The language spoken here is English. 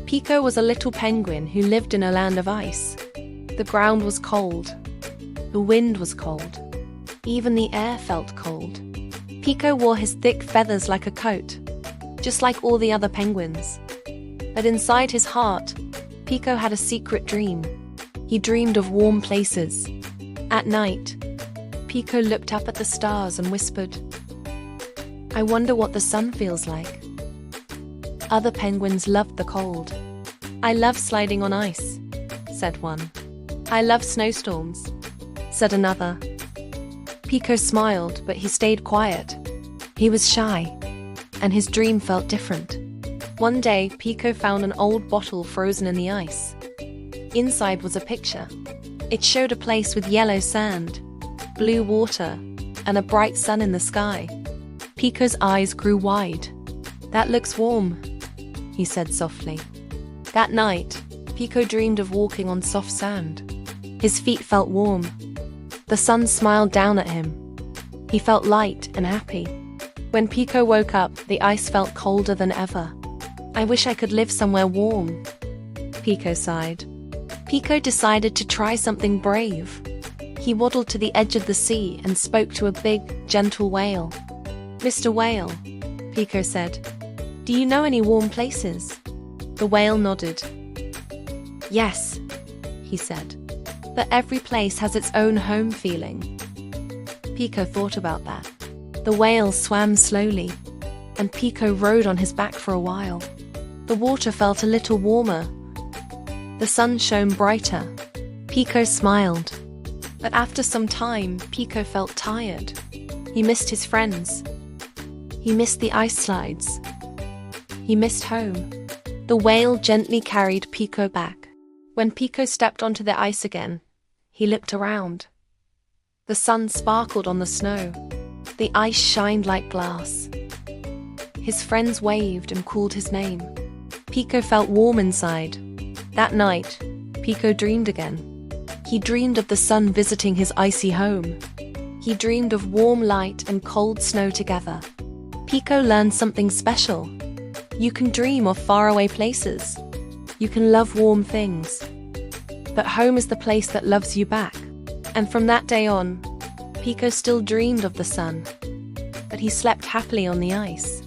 Pico was a little penguin who lived in a land of ice. The ground was cold. The wind was cold. Even the air felt cold. Pico wore his thick feathers like a coat, just like all the other penguins. But inside his heart, Pico had a secret dream. He dreamed of warm places. At night, Pico looked up at the stars and whispered, "I wonder what the sun feels like." Other penguins loved the cold. "I love sliding on ice," said one. "I love snowstorms," said another. Pico smiled, but he stayed quiet. He was shy, and his dream felt different. One day, Pico found an old bottle frozen in the ice. Inside was a picture. It showed a place with yellow sand, blue water, and a bright sun in the sky. Pico's eyes grew wide. "That looks warm," he said softly. That night, Pico dreamed of walking on soft sand. His feet felt warm. The sun smiled down at him. He felt light and happy. When Pico woke up, the ice felt colder than ever. "I wish I could live somewhere warm," Pico sighed. Pico decided to try something brave. He waddled to the edge of the sea and spoke to a big, gentle whale. "Mr. Whale," Pico said, "do you know any warm places?" The whale nodded. "Yes," he said, "but every place has its own home feeling." Pico thought about that. The whale swam slowly, and Pico rode on his back for a while. The water felt a little warmer. The sun shone brighter. Pico smiled. But after some time, Pico felt tired. He missed his friends. He missed the ice slides. He missed home. The whale gently carried Pico back. When Pico stepped onto the ice again, he looked around. The sun sparkled on the snow. The ice shined like glass. His friends waved and called his name. Pico felt warm inside. That night, Pico dreamed again. He dreamed of the sun visiting his icy home. He dreamed of warm light and cold snow together. Pico learned something special. You can dream of faraway places. You can love warm things. But home is the place that loves you back. And from that day on, Pico still dreamed of the sun. But he slept happily on the ice.